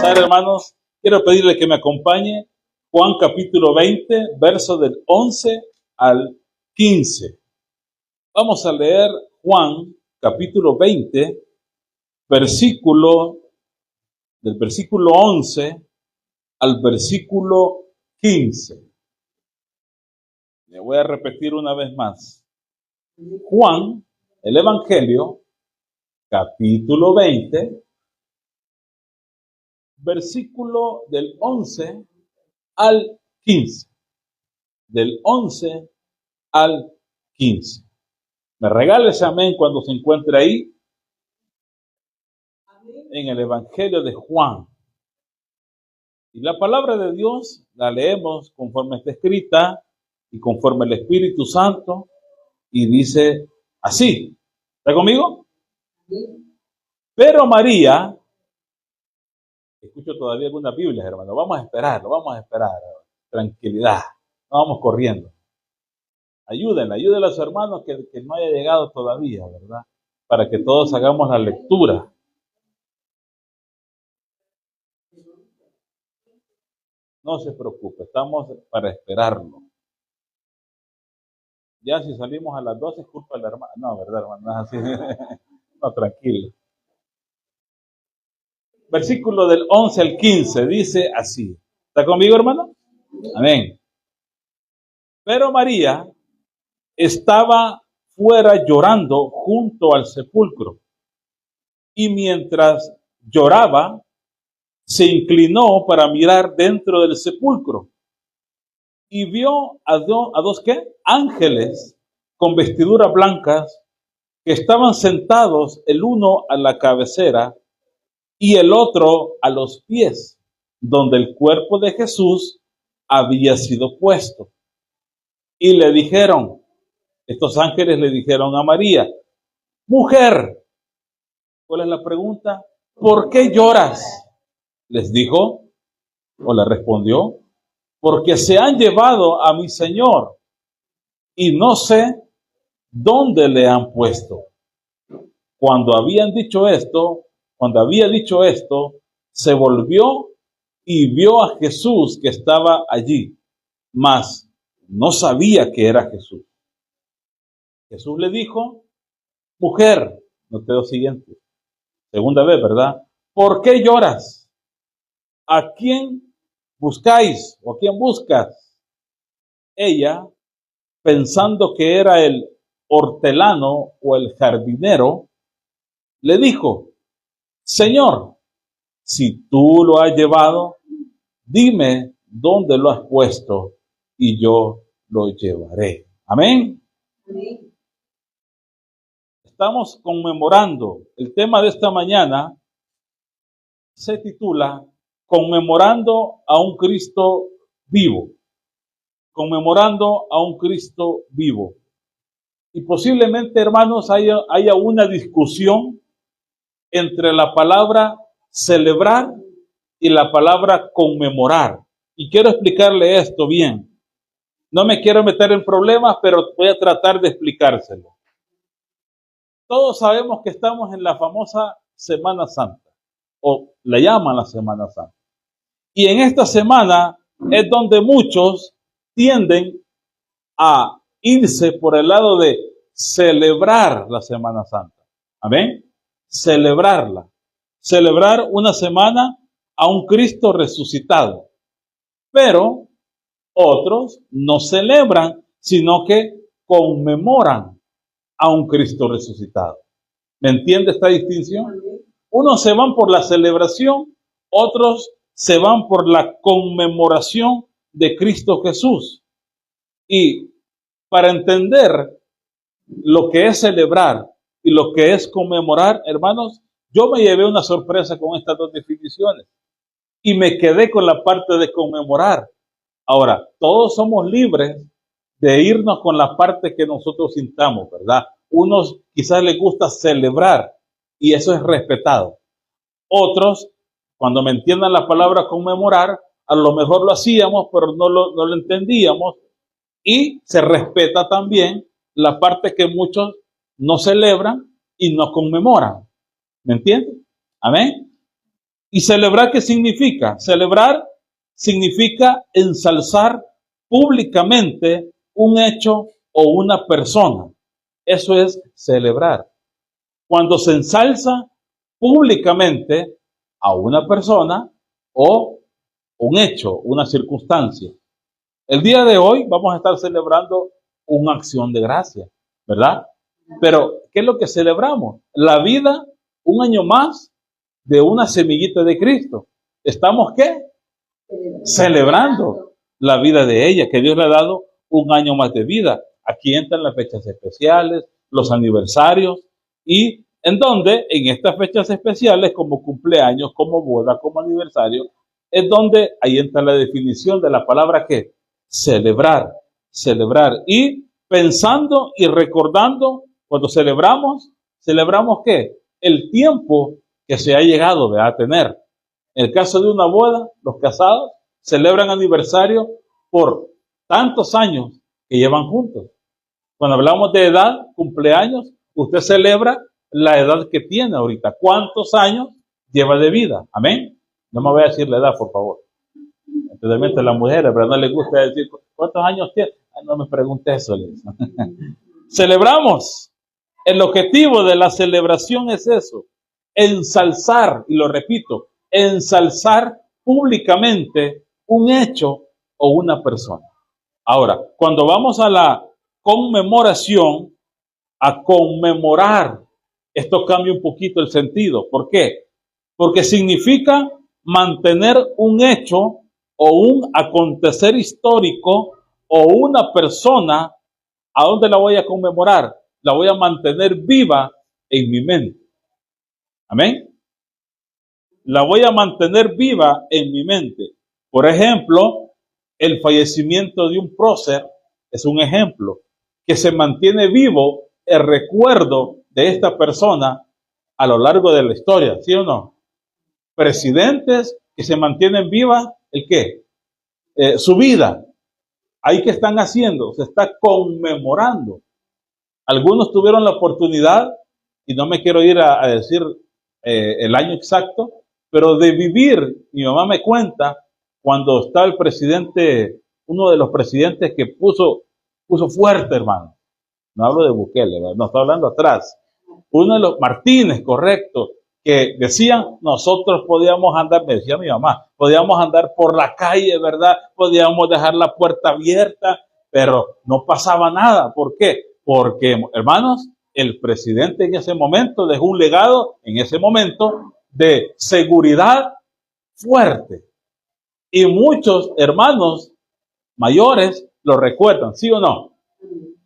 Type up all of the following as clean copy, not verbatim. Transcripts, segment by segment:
comenzar, hermanos, quiero pedirle que me acompañe Juan capítulo 20, verso del 11 al 15. Vamos a leer Juan capítulo 20, del versículo 11 al versículo 15. Le voy a repetir una vez más. Juan, el Evangelio, capítulo 20, versículo del 11 al 15. Del 11 al 15. Me regale ese amén cuando se encuentre ahí. En el Evangelio de Juan. Y la palabra de Dios la leemos conforme está escrita y conforme el Espíritu Santo, y dice así. ¿Está conmigo? Pero María, escucho todavía algunas Biblias, hermano, vamos a esperar. Tranquilidad, no vamos corriendo. Ayúdenle a los hermanos que no haya llegado todavía, ¿verdad? Para que todos hagamos la lectura. No se preocupe, estamos para esperarlo. Ya si salimos a las 12 es culpa de la hermana. No, ¿verdad, hermano? No es así. No, tranquilo. Versículo del 11 al 15 dice así. ¿Está conmigo, hermano? Amén. Pero María estaba fuera llorando junto al sepulcro. Y mientras lloraba, se inclinó para mirar dentro del sepulcro. Y vio a dos ¿qué? Ángeles con vestiduras blancas que estaban sentados, el uno a la cabecera y el otro a los pies, donde el cuerpo de Jesús había sido puesto. Y le dijeron, estos ángeles le dijeron a María, mujer, ¿cuál es la pregunta? ¿Por qué lloras? Les dijo, o le respondió, porque se han llevado a mi Señor y no sé dónde le han puesto. Cuando había dicho esto, se volvió y vio a Jesús que estaba allí, mas no sabía que era Jesús. Jesús le dijo, mujer, noteo siguiente, segunda vez, ¿verdad? ¿Por qué lloras? ¿A quién buscáis o a quién buscas? Ella, pensando que era el hortelano o el jardinero, le dijo, Señor, si tú lo has llevado, dime dónde lo has puesto y yo lo llevaré. Amén. Amén. Estamos conmemorando, el tema de esta mañana se titula Conmemorando a un Cristo vivo. Conmemorando a un Cristo vivo. Y posiblemente, hermanos, haya una discusión entre la palabra celebrar y la palabra conmemorar. Y quiero explicarle esto bien. No me quiero meter en problemas, pero voy a tratar de explicárselo. Todos sabemos que estamos en la famosa Semana Santa, o le llaman la Semana Santa. Y en esta semana es donde muchos tienden a irse por el lado de celebrar la Semana Santa. Amén. Celebrarla. Celebrar una semana a un Cristo resucitado. Pero otros no celebran, sino que conmemoran a un Cristo resucitado. ¿Me entiende esta distinción? Unos se van por la celebración, otros se van por la conmemoración de Cristo Jesús. Y para entender lo que es celebrar y lo que es conmemorar, hermanos, yo me llevé una sorpresa con estas dos definiciones y me quedé con la parte de conmemorar. Ahora, todos somos libres de irnos con la parte que nosotros sintamos, ¿verdad? Unos quizás les gusta celebrar y eso es respetado. Otros, cuando me entiendan la palabra conmemorar, a lo mejor lo hacíamos, pero no lo entendíamos. Y se respeta también la parte que muchos no celebran y no conmemoran. ¿Me entienden? Amén. ¿Y celebrar qué significa? Celebrar significa ensalzar públicamente un hecho o una persona. Eso es celebrar. Cuando se ensalza públicamente a una persona o un hecho, una circunstancia. El día de hoy vamos a estar celebrando una acción de gracia, ¿verdad? Pero, ¿qué es lo que celebramos? La vida, un año más, de una semillita de Cristo. ¿Estamos qué? Celebrando la vida de ella, que Dios le ha dado un año más de vida. Aquí entran las fechas especiales, los aniversarios, y en donde, en estas fechas especiales, como cumpleaños, como boda, como aniversario, es donde ahí entra la definición de la palabra que celebrar, celebrar. Y pensando y recordando, cuando celebramos, ¿celebramos qué? El tiempo que se ha llegado a tener. En el caso de una boda, los casados celebran aniversario por tantos años que llevan juntos. Cuando hablamos de edad, cumpleaños, usted celebra la edad que tiene ahorita. ¿Cuántos años lleva de vida? Amén. No me voy a decir la edad, por favor. Especialmente las mujeres, pero no les gusta decir cuántos años tiene. No me pregunte eso. Celebramos. El objetivo de la celebración es eso. Ensalzar, y lo repito, ensalzar públicamente un hecho o una persona. Ahora, cuando vamos a la conmemoración, a conmemorar, esto cambia un poquito el sentido. ¿Por qué? Porque significa mantener un hecho o un acontecer histórico o una persona. ¿A dónde la voy a conmemorar? La voy a mantener viva en mi mente. Amén. La voy a mantener viva en mi mente. Por ejemplo, el fallecimiento de un prócer es un ejemplo que se mantiene vivo el recuerdo de esta persona a lo largo de la historia, ¿sí o no? Presidentes que se mantienen viva, ¿el qué? Su vida. ¿Ahí qué están haciendo? Se está conmemorando. Algunos tuvieron la oportunidad, y no me quiero ir a decir el año exacto, pero de vivir, mi mamá me cuenta, cuando está el presidente, uno de los presidentes que puso fuerte, hermano. No hablo de Bukele, no estoy hablando atrás. Uno de los Martínez, correcto, que decían, nosotros podíamos andar, me decía mi mamá, podíamos andar por la calle, ¿verdad? Podíamos dejar la puerta abierta, pero no pasaba nada. ¿Por qué? Porque, hermanos, el presidente en ese momento dejó un legado, en ese momento, de seguridad fuerte. Y muchos hermanos mayores lo recuerdan, ¿sí o no?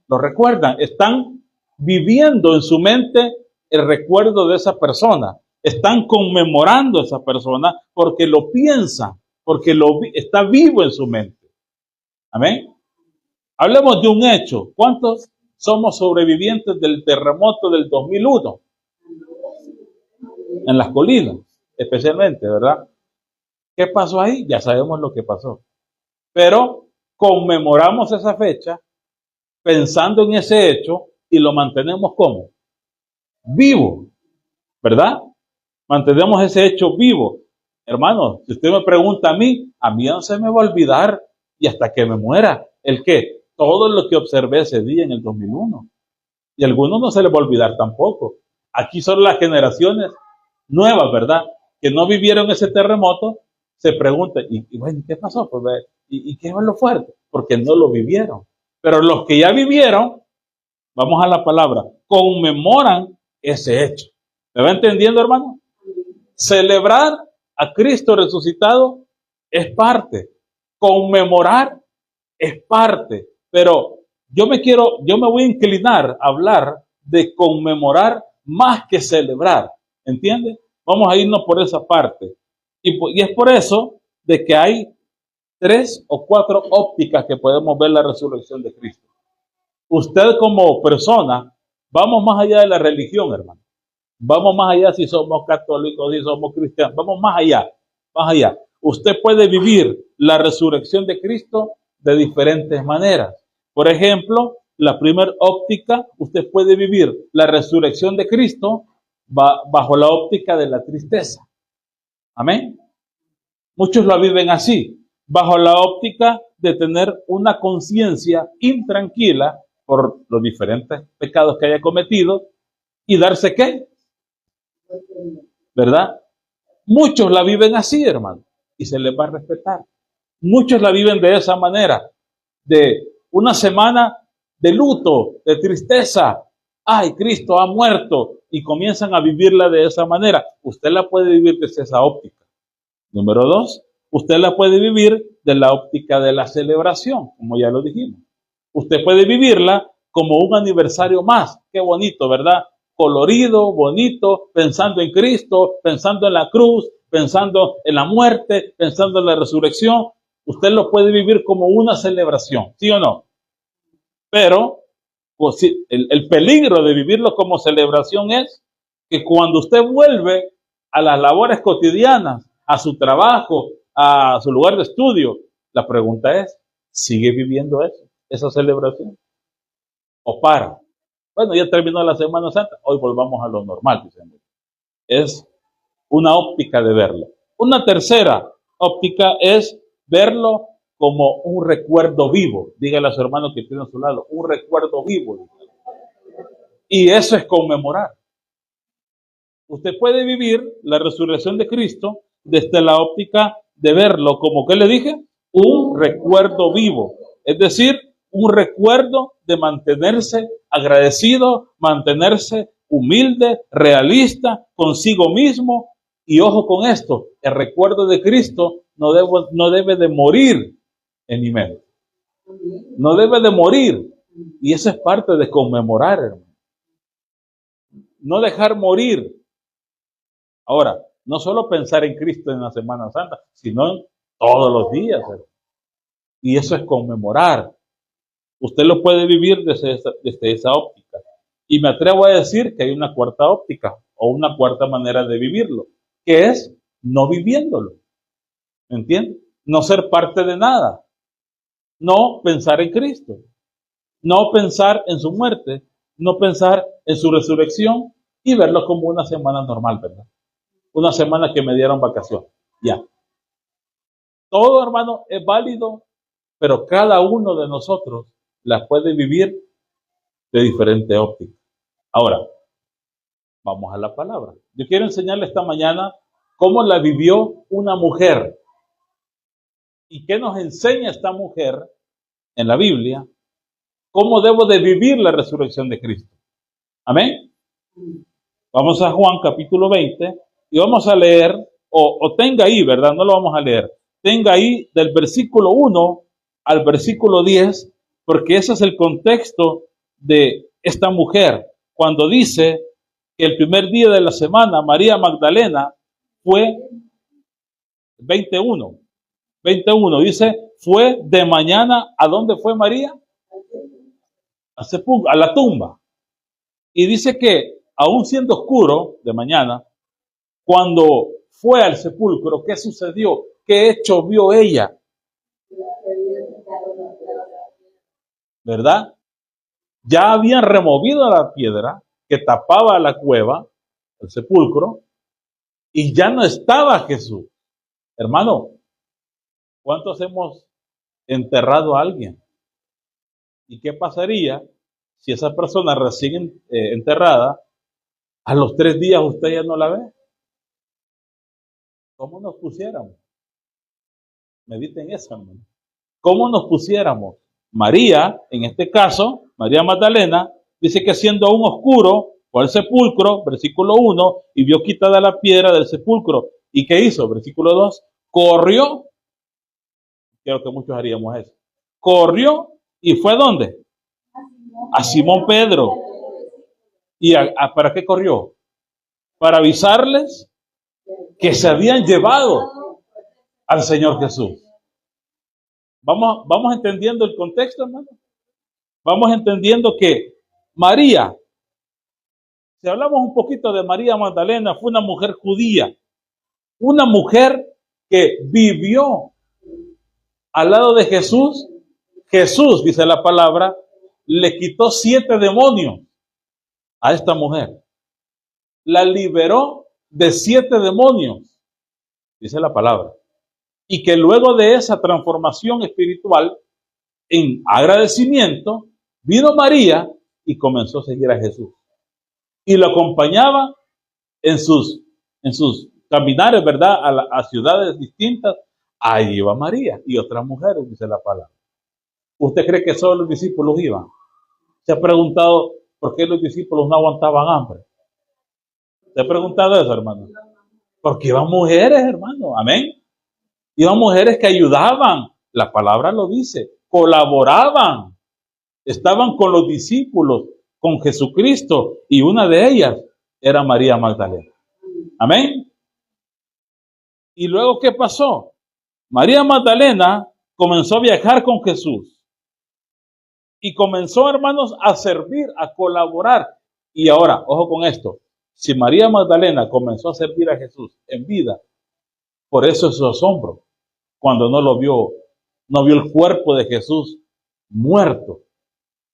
Lo recuerdan, están viviendo en su mente el recuerdo de esa persona, están conmemorando a esa persona porque lo piensan, porque está vivo en su mente. Amén. Hablemos de un hecho. ¿Cuántos somos sobrevivientes del terremoto del 2001? En las colinas, especialmente, ¿verdad? ¿Qué pasó ahí? Ya sabemos lo que pasó. Pero conmemoramos esa fecha pensando en ese hecho y lo mantenemos como vivo, ¿verdad? Mantenemos ese hecho vivo. Hermanos, si usted me pregunta a mí no se me va a olvidar y hasta que me muera. ¿El qué? Todo lo que observé ese día en el 2001. Y a algunos no se les va a olvidar tampoco. Aquí son las generaciones nuevas, ¿verdad? Que no vivieron ese terremoto, se preguntan, y bueno, ¿qué pasó? Pues, ¿y qué es lo fuerte? Porque no lo vivieron. Pero los que ya vivieron, vamos a la palabra, conmemoran ese hecho. ¿Me va entendiendo, hermano? Celebrar a Cristo resucitado es parte. Conmemorar es parte. Pero yo me voy a inclinar a hablar de conmemorar más que celebrar. ¿Entiende? Vamos a irnos por esa parte. Y es por eso de que hay 3 o 4 ópticas que podemos ver la resurrección de Cristo. Usted como persona, vamos más allá de la religión, hermano. Vamos más allá si somos católicos, si somos cristianos. Vamos más allá, más allá. Usted puede vivir la resurrección de Cristo de diferentes maneras. Por ejemplo, la primera óptica, usted puede vivir la resurrección de Cristo bajo la óptica de la tristeza. Amén. Muchos la viven así, bajo la óptica de tener una conciencia intranquila por los diferentes pecados que haya cometido y darse ¿qué? ¿Verdad? Muchos la viven así, hermano, y se les va a respetar. Muchos la viven de esa manera, de una semana de luto, de tristeza. Ay, Cristo ha muerto, y comienzan a vivirla de esa manera. Usted la puede vivir desde esa óptica. Número 2, usted la puede vivir de la óptica de la celebración, como ya lo dijimos. Usted puede vivirla como un aniversario más. Qué bonito, ¿verdad? Colorido, bonito, pensando en Cristo, pensando en la cruz, pensando en la muerte, pensando en la resurrección. Usted lo puede vivir como una celebración, ¿sí o no? Pero pues, el peligro de vivirlo como celebración es que cuando usted vuelve a las labores cotidianas, a su trabajo, a su lugar de estudio, la pregunta es, ¿sigue viviendo eso, esa celebración? ¿O para? Bueno, ya terminó la Semana Santa, hoy volvamos a lo normal, dicen. Es una óptica de verlo. Una tercera óptica es verlo como un recuerdo vivo. Dígale a su hermano que tiene a su lado, un recuerdo vivo. Y eso es conmemorar. Usted puede vivir la resurrección de Cristo desde la óptica de verlo como, ¿qué le dije? Un recuerdo vivo. Es decir, un recuerdo de mantenerse agradecido, mantenerse humilde, realista, consigo mismo. Y ojo con esto, el recuerdo de Cristo no debe de morir en mi mente. No debe de morir. Y eso es parte de conmemorar, hermano. No dejar morir. Ahora, no solo pensar en Cristo en la Semana Santa, sino en todos los días, hermano. Y eso es conmemorar. Usted lo puede vivir desde esa óptica. Y me atrevo a decir que hay una cuarta óptica o una cuarta manera de vivirlo, que es no viviéndolo. ¿Me entiende? No ser parte de nada. No pensar en Cristo. No pensar en su muerte. No pensar en su resurrección y verlo como una semana normal, ¿verdad? Una semana que me dieron vacaciones. Ya. Todo, hermano, es válido, pero cada uno de nosotros la puede vivir de diferente óptica. Ahora, vamos a la palabra. Yo quiero enseñarle esta mañana cómo la vivió una mujer y qué nos enseña esta mujer en la Biblia, cómo debo de vivir la resurrección de Cristo. Amén. Vamos a Juan capítulo 20 y vamos a leer, o tenga ahí, ¿verdad? No lo vamos a leer. Tenga ahí del versículo 1 al versículo 10, porque ese es el contexto de esta mujer. Cuando dice que el primer día de la semana, María Magdalena fue 21, dice, fue de mañana, ¿a dónde fue María? A la tumba. Y dice que, aún siendo oscuro de mañana, cuando fue al sepulcro, ¿qué sucedió? ¿Qué hecho vio ella? ¿Verdad? Ya habían removido la piedra que tapaba la cueva, el sepulcro, y ya no estaba Jesús. Hermano, ¿cuántos hemos enterrado a alguien? ¿Y qué pasaría si esa persona recién enterrada, a los 3 días usted ya no la ve? ¿Cómo nos pusiéramos? Mediten eso, hermano. ¿Cómo nos pusiéramos? María, en este caso, María Magdalena, dice que siendo aún oscuro, fue al sepulcro, versículo 1, y vio quitada la piedra del sepulcro. ¿Y qué hizo? Versículo 2, corrió. Creo que muchos haríamos eso. Corrió y fue ¿dónde? A Simón Pedro. ¿Y para qué corrió? Para avisarles que se habían llevado al Señor Jesús. Vamos entendiendo el contexto, hermano. Vamos entendiendo que María, si hablamos un poquito de María Magdalena, fue una mujer judía, una mujer que vivió al lado de Jesús. Jesús, dice la palabra, le quitó 7 demonios a esta mujer. La liberó de 7 demonios. dice la palabra. Y que luego de esa transformación espiritual, en agradecimiento, vino María y comenzó a seguir a Jesús. Y lo acompañaba en sus caminares, ¿verdad? A ciudades distintas. Ahí iba María y otras mujeres, dice la palabra. ¿Usted cree que solo los discípulos iban? ¿Se ha preguntado por qué los discípulos no aguantaban hambre? ¿Se ha preguntado eso, hermano? Porque iban mujeres, hermano. Amén. Iban mujeres que ayudaban. La palabra lo dice. Colaboraban. Estaban con los discípulos, con Jesucristo. Y una de ellas era María Magdalena. Amén. ¿Y luego qué pasó? María Magdalena comenzó a viajar con Jesús. Y comenzó, hermanos, a servir, a colaborar. Y ahora, ojo con esto. Si María Magdalena comenzó a servir a Jesús en vida, por eso es su asombro. Cuando no lo vio, no vio el cuerpo de Jesús muerto.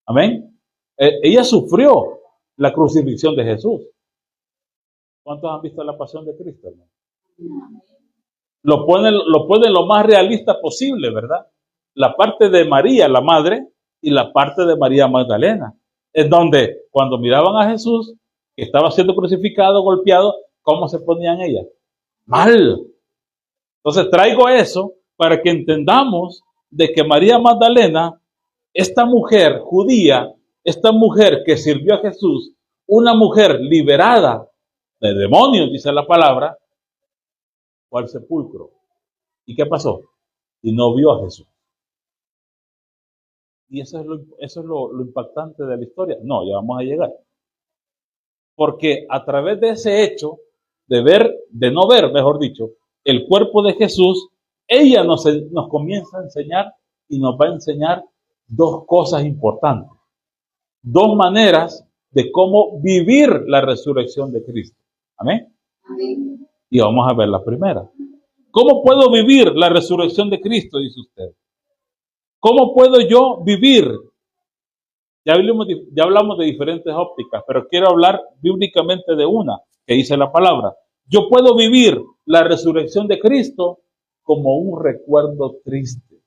Amén. Ella sufrió la crucifixión de Jesús. ¿Cuántos han visto la pasión de Cristo, hermano? Lo ponen lo más realista posible, ¿verdad? La parte de María, la madre, y la parte de María Magdalena. Es donde, cuando miraban a Jesús, que estaba siendo crucificado, golpeado, ¿cómo se ponían ellas? Mal. Entonces traigo eso para que entendamos de que María Magdalena, esta mujer judía, esta mujer que sirvió a Jesús, una mujer liberada de demonios, dice la palabra, fue al sepulcro. ¿Y qué pasó? Y no vio a Jesús. Y eso es lo impactante de la historia. No, ya vamos a llegar. Porque a través de ese hecho, de no ver, mejor dicho, el cuerpo de Jesús, ella nos comienza a enseñar y nos va a enseñar dos cosas importantes. Dos maneras de cómo vivir la resurrección de Cristo. ¿Amén? Amén. Y vamos a ver la primera. ¿Cómo puedo vivir la resurrección de Cristo? Dice usted. ¿Cómo puedo yo vivir? Ya hablamos de diferentes ópticas, pero quiero hablar bíblicamente de una que dice la palabra. Yo puedo vivir la resurrección de Cristo como un recuerdo triste,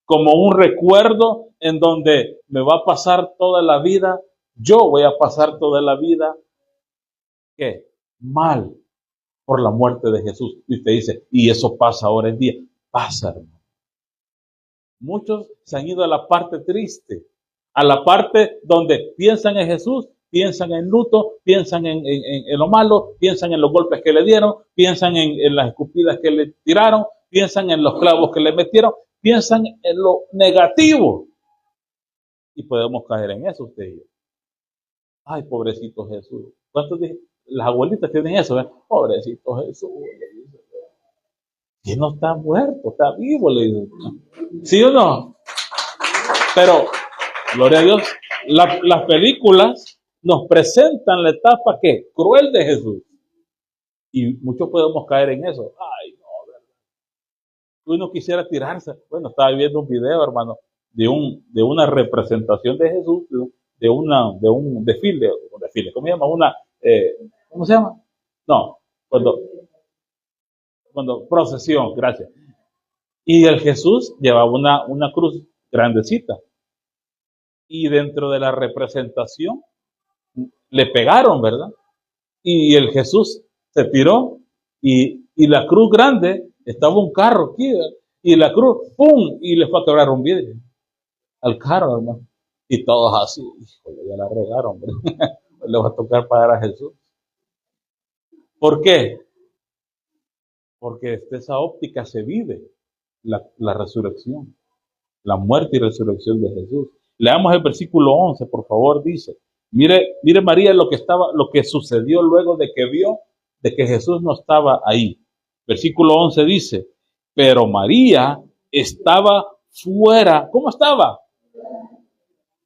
como un recuerdo en donde me va a pasar toda la vida, yo voy a pasar toda la vida, ¿qué? Mal por la muerte de Jesús. Y usted dice, y eso pasa ahora en día. Pasa, hermano. Muchos se han ido a la parte triste, a la parte donde piensan en Jesús, piensan en luto, piensan en lo malo, piensan en los golpes que le dieron, piensan en las escupidas que le tiraron, piensan en los clavos que le metieron, piensan en lo negativo. Y podemos caer en eso usted y yo. Ay, pobrecito Jesús. ¿Cuántos dicen? Las abuelitas tienen eso, ¿eh? Pobrecito Jesús. Y no está muerto, está vivo, le dicen. ¿Sí o no? Pero, gloria a Dios, las películas nos presentan la etapa ¿qué? Cruel de Jesús. Y muchos podemos caer en eso. Ay, no, ¿verdad? Uno quisiera tirarse. Bueno, estaba viendo un video, hermano, de una representación de Jesús, de un desfile, ¿cómo se llama? ¿Cómo se llama? No, cuando procesión, gracias. Y el Jesús llevaba una cruz grandecita. Y dentro de la representación le pegaron, ¿verdad? Y el Jesús se tiró y la cruz grande, estaba un carro aquí, ¿verdad? Y la cruz, ¡pum! Y le fue a quebrar un vidrio al carro, hermano. Y todos así, híjole, ya la regaron, ¿verdad? Le va a tocar pagar a Jesús. ¿Por qué? Porque desde esa óptica se vive la resurrección, la muerte y resurrección de Jesús. Leamos el versículo 11, por favor, dice. Mire María lo que sucedió luego de que vio de que Jesús no estaba ahí. Versículo 11 dice, pero María estaba fuera. ¿Cómo estaba?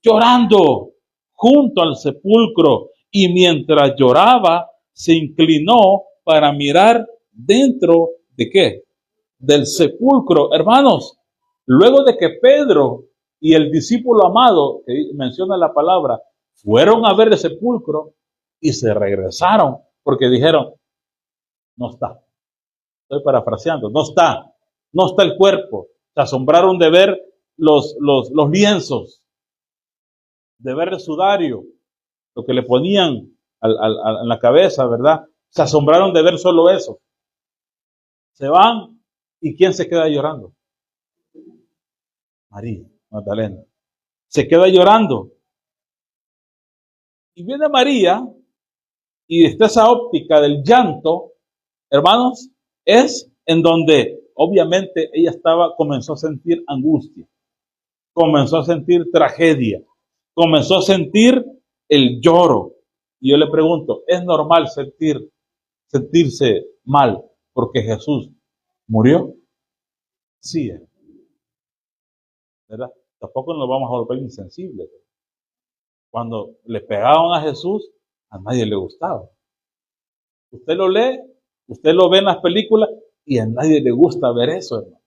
Llorando junto al sepulcro, y mientras lloraba se inclinó para mirar dentro de ¿qué? Del sepulcro. Hermanos, luego de que Pedro y el discípulo amado, que menciona la palabra, fueron a ver el sepulcro y se regresaron porque dijeron, no está. Estoy parafraseando. No está el cuerpo. Se asombraron de ver los lienzos, de ver el sudario, lo que le ponían en la cabeza, ¿verdad? Se asombraron de ver solo eso. Se van, ¿y quién se queda llorando? María Magdalena. Se queda llorando. Y viene María, y está esa óptica del llanto, hermanos, es en donde obviamente ella comenzó a sentir angustia, comenzó a sentir tragedia, comenzó a sentir el lloro. Y yo le pregunto, ¿es normal sentirse mal porque Jesús murió? Sí, ¿verdad? Tampoco nos vamos a volver insensibles. Cuando le pegaban a Jesús, a nadie le gustaba. Usted lo lee, usted lo ve en las películas y a nadie le gusta ver eso, hermano.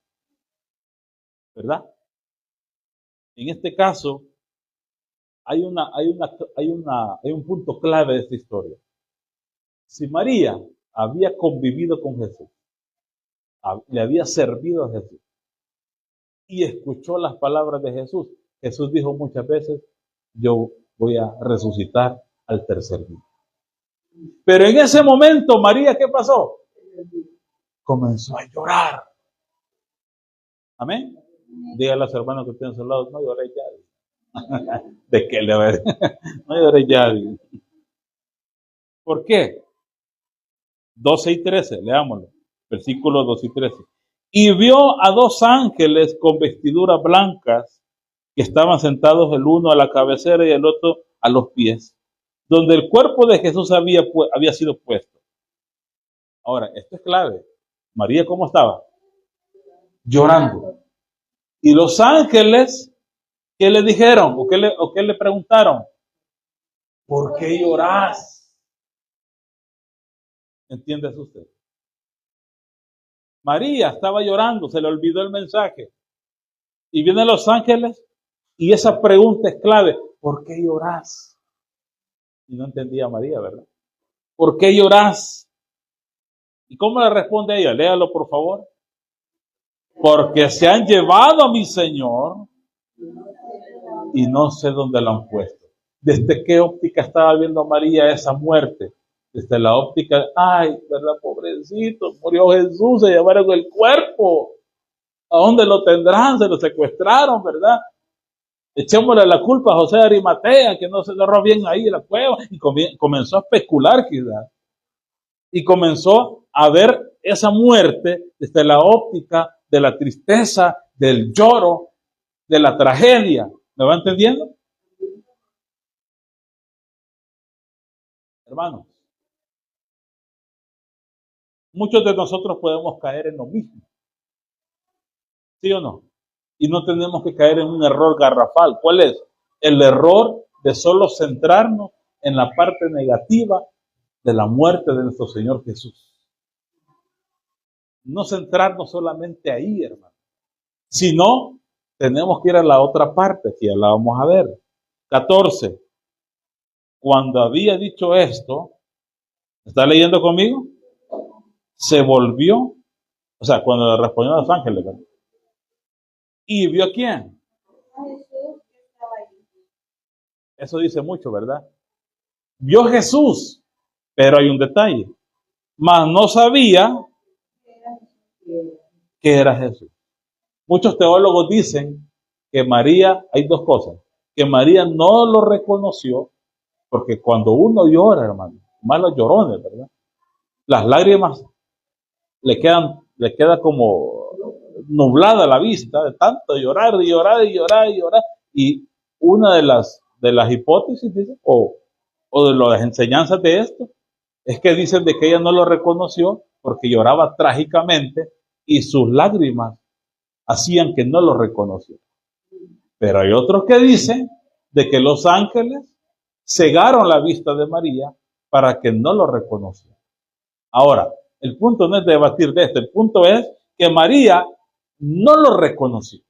¿Verdad? En este caso, hay un punto clave de esta historia. Si María había convivido con Jesús, le había servido a Jesús y escuchó las palabras de Jesús, Jesús dijo muchas veces, yo voy a resucitar al tercer día. Pero en ese momento, María, ¿qué pasó? Comenzó a llorar. Amén. Dígale a los hermanos que estén a su lado, no lloré ya. ¿De qué le va a decir? No lloré ya. ¿Por qué? 12 y 13, leámoslo. Versículos 12 y 13. Y vio a dos ángeles con vestiduras blancas que estaban sentados el uno a la cabecera y el otro a los pies, donde el cuerpo de Jesús había sido puesto. Ahora, esto es clave. María, ¿cómo estaba? Llorando. Y los ángeles, ¿qué le dijeron? ¿O qué le preguntaron? ¿Por qué llorás? ¿Entiende eso usted? María estaba llorando, se le olvidó el mensaje. Y vienen los ángeles y esa pregunta es clave. ¿Por qué llorás? Y no entendía María, ¿verdad? ¿Por qué llorás? ¿Y cómo le responde ella? Léalo, por favor. Porque se han llevado a mi Señor y no sé dónde lo han puesto. ¿Desde qué óptica estaba viendo María esa muerte? Desde la óptica, ay, ¿verdad? Pobrecito, murió Jesús, se llevaron el cuerpo. ¿A dónde lo tendrán? Se lo secuestraron, ¿verdad? Echémosle la culpa a José de Arimatea, que no se cerró bien ahí en la cueva. Y comenzó a especular, quizás. Y comenzó a ver esa muerte desde la óptica de la tristeza, del lloro, de la tragedia. ¿Me va entendiendo? Hermanos, muchos de nosotros podemos caer en lo mismo. ¿Sí o no? Y no tenemos que caer en un error garrafal. ¿Cuál es? El error de solo centrarnos en la parte negativa de la muerte de nuestro Señor Jesús. No centrarnos solamente ahí, hermano. Sino, tenemos que ir a la otra parte, que ya la vamos a ver. 14. Cuando había dicho esto, ¿está leyendo conmigo? Se volvió, o sea, cuando le respondió a los ángeles, ¿verdad? ¿Y vio a quién? Eso dice mucho, ¿verdad? Vio Jesús, pero hay un detalle. Mas no sabía que era Jesús. Muchos teólogos dicen que María, hay dos cosas, que María no lo reconoció, porque cuando uno llora, hermano, más los llorones, ¿verdad? Las lágrimas le queda como nublada la vista de tanto llorar, y llorar, y llorar, y llorar. Y una de las hipótesis, dice, o de las enseñanzas de esto, es que dicen de que ella no lo reconoció porque lloraba trágicamente y sus lágrimas hacían que no lo reconoció. Pero hay otros que dicen de que los ángeles cegaron la vista de María para que no lo reconociera. Ahora, el punto no es debatir de esto, el punto es que María no lo reconoció.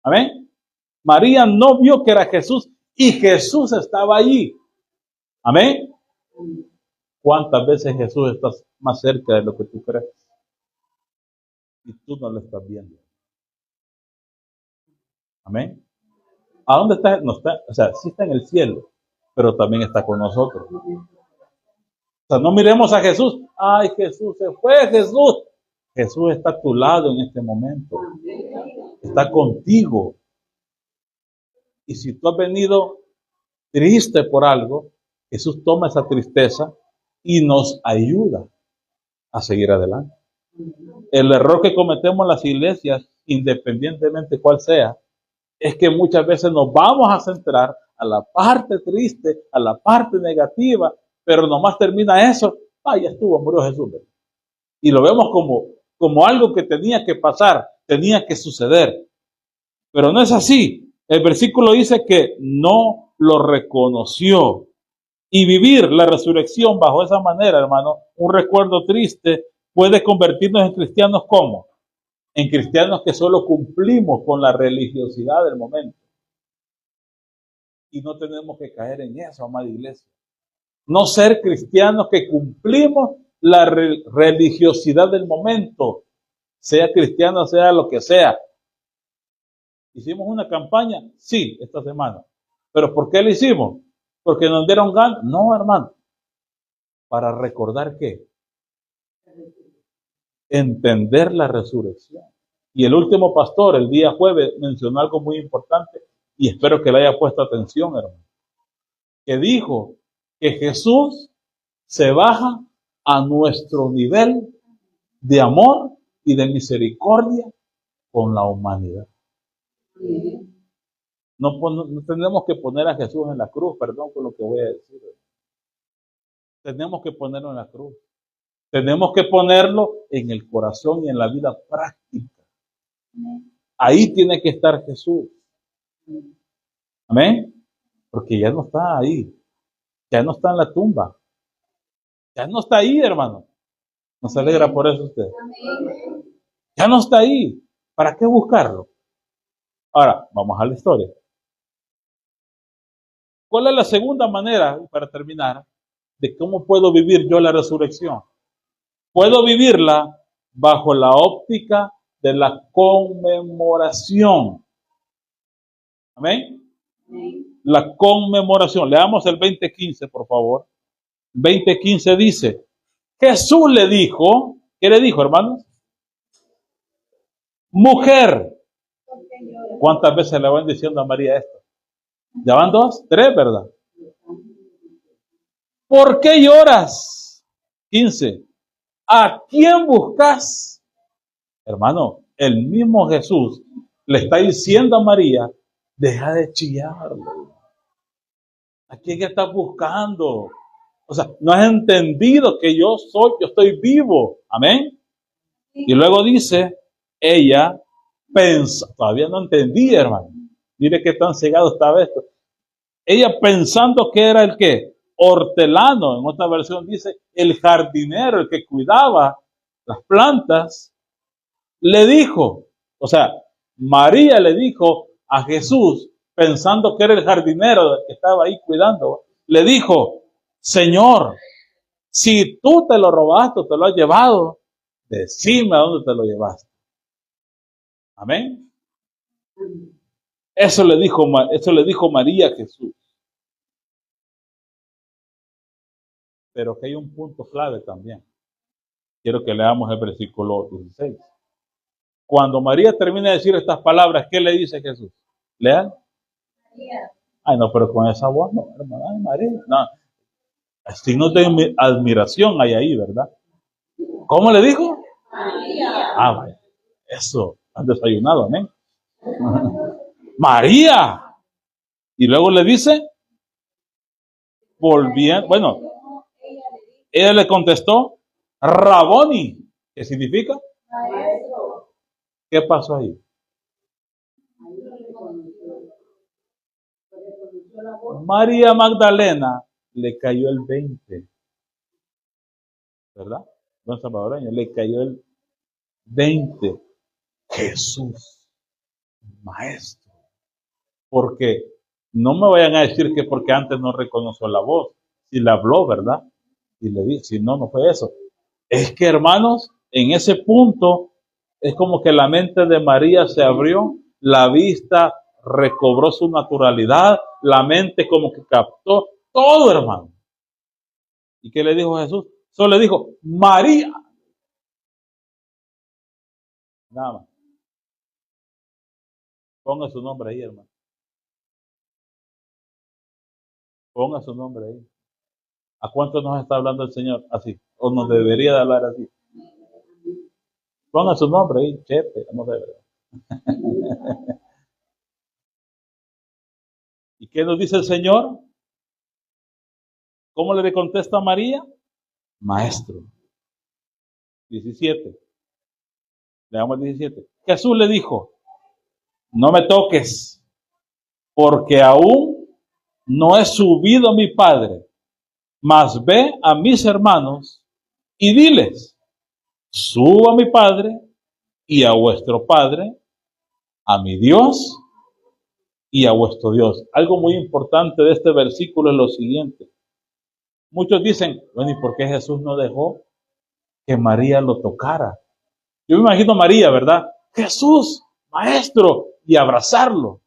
Amén. María no vio que era Jesús y Jesús estaba allí. Amén. ¿Cuántas veces Jesús está más cerca de lo que tú crees? y tú no lo estás viendo. Amén. ¿A dónde está? No está, o sea, sí está en el cielo, pero también está con nosotros. O sea, no miremos a Jesús. Ay, Jesús se fue, Jesús. Jesús está a tu lado en este momento. Está contigo. Y si tú has venido triste por algo, Jesús toma esa tristeza y nos ayuda a seguir adelante. El error que cometemos en las iglesias, independientemente cuál sea, es que muchas veces nos vamos a centrar a la parte triste, a la parte negativa, pero nomás termina eso, ya estuvo, murió Jesús. Y lo vemos como algo que tenía que pasar, tenía que suceder. Pero no es así. El versículo dice que no lo reconoció. Y vivir la resurrección bajo esa manera, hermano, un recuerdo triste, puede convertirnos en cristianos ¿cómo? En cristianos que solo cumplimos con la religiosidad del momento. Y no tenemos que caer en eso, amada iglesia. No ser cristianos que cumplimos la religiosidad del momento, sea cristiano, sea lo que sea. ¿Hicimos una campaña? Sí, esta semana. ¿Pero por qué la hicimos? ¿Porque nos dieron ganas? No, hermano. ¿Para recordar qué? Entender la resurrección. Y el último pastor, el día jueves, mencionó algo muy importante y espero que le haya puesto atención, hermano. Que dijo que Jesús se baja a nuestro nivel de amor y de misericordia con la humanidad. No tenemos que poner a Jesús en la cruz, perdón por lo que voy a decir. Tenemos que ponerlo en la cruz. Tenemos que ponerlo en el corazón y en la vida práctica. Ahí tiene que estar Jesús. Amén. Porque ya no está ahí. Ya no está en la tumba. Ya no está ahí, hermano. Nos alegra por eso usted. Ya no está ahí. ¿Para qué buscarlo? Ahora, vamos a la historia. ¿Cuál es la segunda manera, para terminar, de cómo puedo vivir yo la resurrección? Puedo vivirla bajo la óptica de la conmemoración. ¿Amén? La conmemoración. Leamos el 20:15, por favor. 20:15 dice, Jesús le dijo, ¿qué le dijo, hermanos? Mujer. ¿Cuántas veces le van diciendo a María esto? Ya van 2, 3, ¿verdad? ¿Por qué lloras? 15. ¿A quién buscas? Hermano, el mismo Jesús le está diciendo a María, deja de chillar. ¿A quién estás buscando? O sea, no has entendido que yo estoy vivo. Amén. Y luego dice, ella pensa, todavía no entendí, hermano. Mire qué tan cegado estaba esto. Ella pensando que era el qué, hortelano, en otra versión dice, el jardinero, el que cuidaba las plantas, le dijo, o sea, María le dijo a Jesús, pensando que era el jardinero que estaba ahí cuidando, le dijo, Señor, si tú te lo robaste, te lo has llevado, decime a dónde te lo llevaste. Amén. Eso le dijo María a Jesús. Pero que hay un punto clave también. Quiero que leamos el versículo 16. Cuando María termina de decir estas palabras, ¿qué le dice Jesús? Lean. María. Ay, no, pero con esa voz no, hermano. Ay, María. No. Signos de admiración hay ahí, ¿verdad? ¿Cómo le dijo? María. Vaya. Eso. Han desayunado, amén. María. Y luego le dice, volviendo, bueno, ella le contestó, Raboni, ¿qué significa? Maestro. ¿Qué pasó ahí? María Magdalena le cayó el 20, ¿verdad? Don salvadoreño, le cayó el 20. Jesús, maestro. Porque no me vayan a decir que porque antes no reconoció la voz, si la habló, ¿verdad? Y le dije, si no, no fue eso. Es que, hermanos, en ese punto, Es como que la mente de María se abrió, la vista recobró su naturalidad, la mente como que captó todo, hermano. ¿Y qué le dijo Jesús? Solo le dijo, María. Nada más. Ponga su nombre ahí, hermano. Ponga su nombre ahí. ¿A cuánto nos está hablando el Señor así? ¿O nos debería de hablar así? Ponga su nombre ahí, chepe, no debe. ¿Y qué nos dice el Señor? ¿Cómo le contesta a María? Maestro. 17. Leamos 17. Jesús le dijo, no me toques, porque aún no he subido a mi Padre, mas ve a mis hermanos y diles, subo a mi Padre y a vuestro Padre, a mi Dios y a vuestro Dios. Algo muy importante de este versículo es lo siguiente. Muchos dicen, bueno, ¿y por qué Jesús no dejó que María lo tocara? Yo me imagino a María, ¿verdad? Jesús, maestro, y abrazarlo.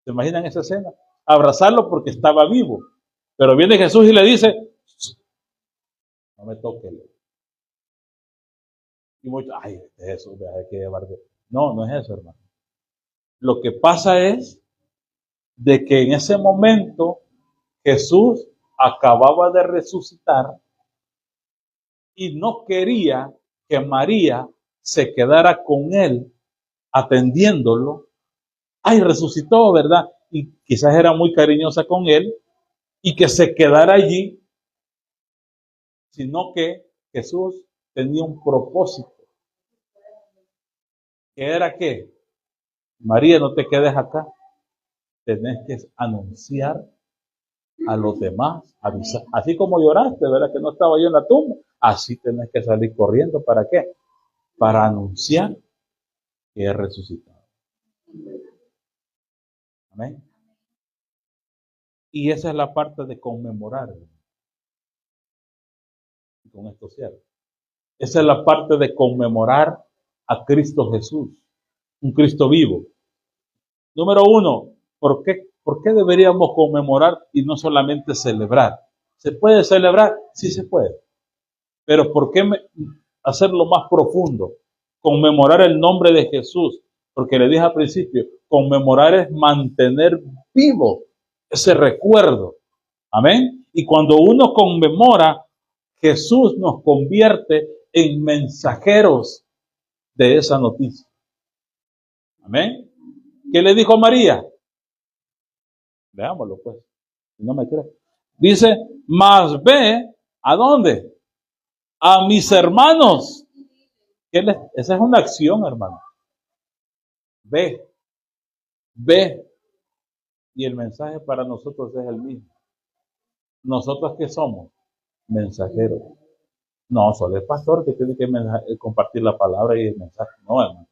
¿Se imaginan esa escena? Abrazarlo porque estaba vivo. Pero viene Jesús y le dice, no me toques. Y muchos, ay, Jesús, hay que llevarte. No, no es eso, hermano. Lo que pasa es de que en ese momento Jesús acababa de resucitar y no quería que María se quedara con él atendiéndolo. Ay, resucitó, ¿verdad? Y quizás era muy cariñosa con él y que se quedara allí, sino que Jesús tenía un propósito. ¿Qué era qué? María, no te quedes acá. Tenés que anunciar a los demás, avisar. Así como lloraste, ¿verdad? Que no estaba yo en la tumba. Así tenés que salir corriendo. ¿Para qué? Para anunciar que he resucitado. Amén. Y esa es la parte de conmemorar. Y con esto cierro. Esa es la parte de conmemorar a Cristo Jesús, un Cristo vivo. Número uno, ¿por qué deberíamos conmemorar y no solamente celebrar? ¿Se puede celebrar? Sí se puede. Pero ¿por qué hacerlo más profundo? Conmemorar el nombre de Jesús. Porque le dije al principio, conmemorar es mantener vivo ese recuerdo. Amén. Y cuando uno conmemora, Jesús nos convierte en mensajeros de esa noticia. Amén. ¿Qué le dijo María? Veámoslo pues, si no me cree. Dice, mas ve, ¿a dónde? A mis hermanos. Esa es una acción, hermano. Ve. Y el mensaje para nosotros es el mismo. ¿Nosotros qué somos? Mensajeros. No, solo el pastor que tiene que compartir la palabra y el mensaje. No, hermano.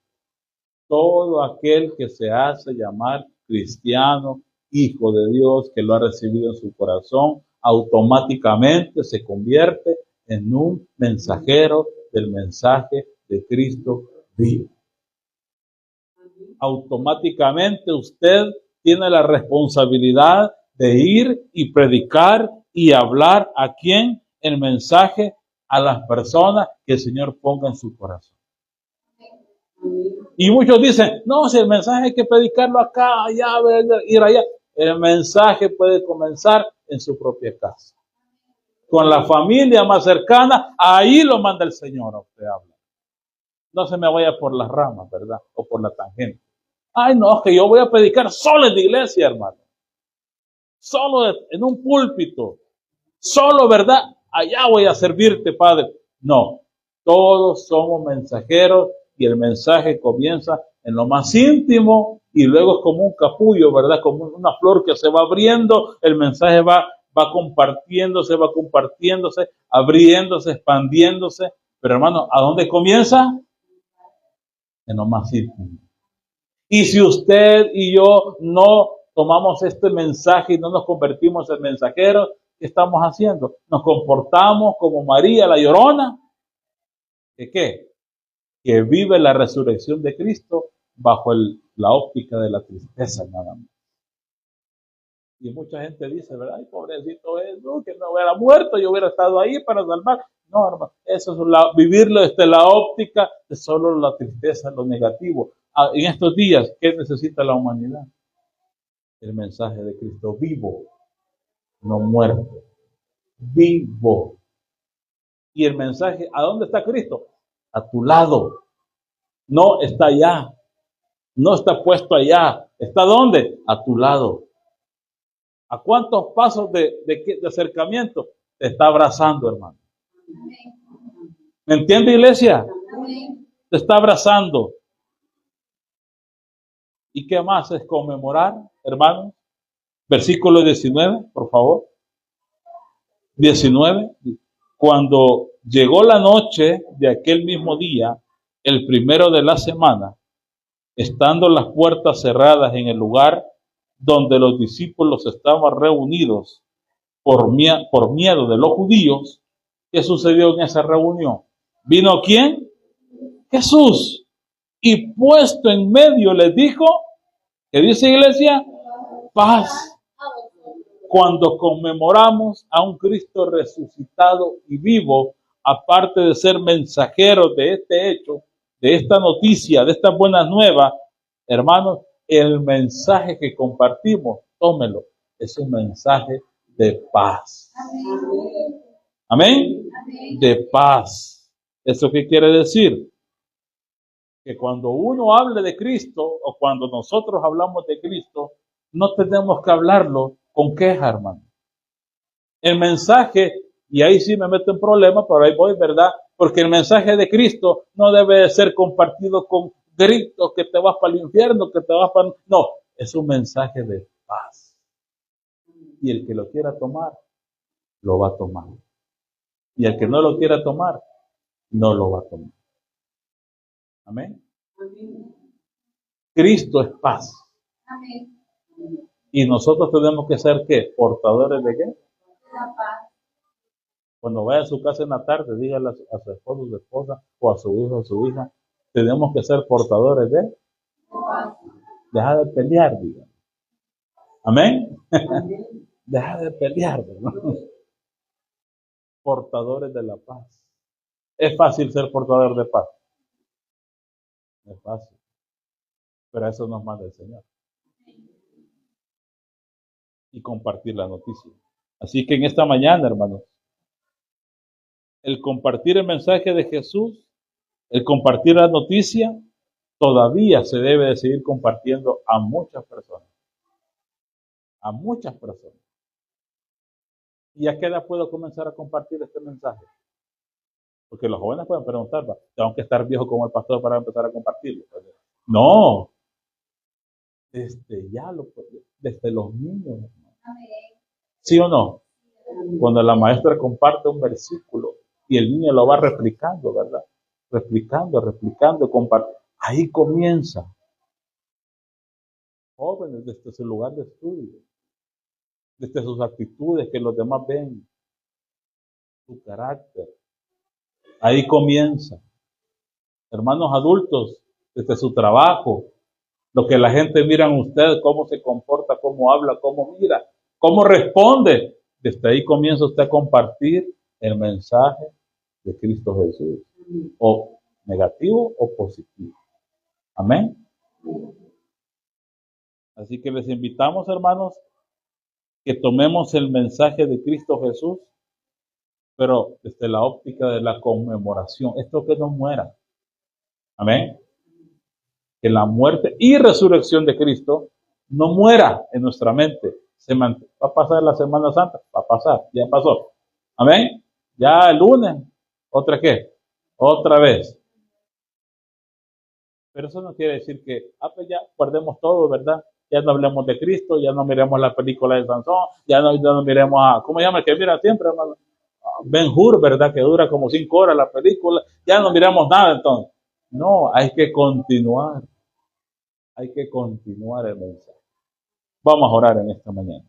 Todo aquel que se hace llamar cristiano, hijo de Dios, que lo ha recibido en su corazón, automáticamente se convierte en un mensajero del mensaje de Cristo vivo. Automáticamente usted tiene la responsabilidad de ir y predicar y hablar a quien el mensaje a las personas que el Señor ponga en su corazón. Y muchos dicen, no, si el mensaje hay que predicarlo acá, allá, ir allá. El mensaje puede comenzar en su propia casa. Con la familia más cercana, ahí lo manda el Señor a usted hablar. No se me vaya por las ramas, ¿verdad? O por la tangente. Ay, no, es que yo voy a predicar solo en la iglesia, hermano. Solo en un púlpito. Solo, ¿verdad? Allá voy a servirte, Padre. No, todos somos mensajeros y el mensaje comienza en lo más íntimo y luego es como un capullo, ¿verdad? Como una flor que se va abriendo, el mensaje va compartiéndose, abriéndose, expandiéndose. Pero hermano, ¿a dónde comienza? En lo más íntimo. Y si usted y yo no tomamos este mensaje y no nos convertimos en mensajeros, ¿qué estamos haciendo? Nos comportamos como María la Llorona. ¿De qué? que vive la resurrección de Cristo bajo la óptica de la tristeza nada más. Y mucha gente dice, ¿verdad? Ay, pobrecito Jesús, que no hubiera muerto, yo hubiera estado ahí para salvar. No, hermano, eso es vivirlo desde la óptica de solo la tristeza, lo negativo. En estos días, ¿qué necesita la humanidad? El mensaje de Cristo vivo, no muerto. Vivo. Y el mensaje, ¿a dónde está Cristo? A tu lado. No está allá. No está puesto allá. ¿Está dónde? A tu lado. ¿A cuántos pasos de acercamiento te está abrazando, hermano? ¿Me entiende, iglesia? Te está abrazando. ¿Y qué más es conmemorar, hermano? Versículo 19, por favor. 19. Cuando llegó la noche de aquel mismo día, el primero de la semana, estando las puertas cerradas en el lugar donde los discípulos estaban reunidos por miedo de los judíos, ¿qué sucedió en esa reunión? ¿Vino quién? Jesús. Y puesto en medio les dijo, ¿qué dice iglesia? Paz. Cuando conmemoramos a un Cristo resucitado y vivo, aparte de ser mensajeros de este hecho, de esta noticia, de estas buenas nuevas, hermanos, el mensaje que compartimos, tómelo, es un mensaje de paz. ¿Amén? De paz. ¿Eso qué quiere decir? Que cuando uno hable de Cristo o cuando nosotros hablamos de Cristo, no tenemos que hablarlo con queja, hermano. El mensaje, y ahí sí me meto en problemas, pero ahí voy, ¿verdad? Porque el mensaje de Cristo no debe de ser compartido con gritos que te vas para el infierno, que te vas para... No, es un mensaje de paz. Y el que lo quiera tomar, lo va a tomar. Y el que no lo quiera tomar, no lo va a tomar. Amén. Cristo es paz. Amén. Y nosotros tenemos que ser, ¿qué? ¿Portadores de qué? La paz. Cuando vaya a su casa en la tarde, dígale a su esposo, su esposa, o a su hijo, o su hija, tenemos que ser portadores de paz. Deja de pelear, diga. Amén. Deja de pelear, ¿verdad? Portadores de la paz. Es fácil ser portador de paz. Es fácil. Pero eso nos manda el Señor. Y compartir la noticia. Así que en esta mañana, hermanos, el compartir el mensaje de Jesús, el compartir la noticia, todavía se debe de seguir compartiendo a muchas personas. A muchas personas. ¿Y a qué edad puedo comenzar a compartir este mensaje? Porque los jóvenes pueden preguntar, ¿tengo que estar viejo como el pastor para empezar a compartirlo? No. Desde los niños. ¿Sí o no? Cuando la maestra comparte un versículo y el niño lo va replicando, ¿verdad? Replicando, compartiendo. Ahí comienza. Jóvenes, desde su lugar de estudio, desde sus actitudes que los demás ven, su carácter. Ahí comienza. Hermanos adultos, desde su trabajo, lo que la gente mira en usted, cómo se comporta, cómo habla, cómo mira, cómo responde. Desde ahí comienza usted a compartir el mensaje de Cristo Jesús. O negativo o positivo. Amén. Así que les invitamos, hermanos, que tomemos el mensaje de Cristo Jesús, pero desde la óptica de la conmemoración. Esto que no muera. Amén. Que la muerte y resurrección de Cristo no muera en nuestra mente. Va a pasar la Semana Santa, va a pasar, ya pasó. Amén. Ya el lunes, ¿otra qué? Otra vez. Pero eso no quiere decir que, pues ya perdemos todo, ¿verdad? Ya no hablemos de Cristo, ya no miremos la película de Sansón, ya no miremos a, ¿cómo se llama? Que mira siempre, hermano. Ben-Hur, ¿verdad? Que dura como 5 horas la película, ya no miramos nada entonces. No, hay que continuar. Hay que continuar el mensaje. Vamos a orar en esta mañana.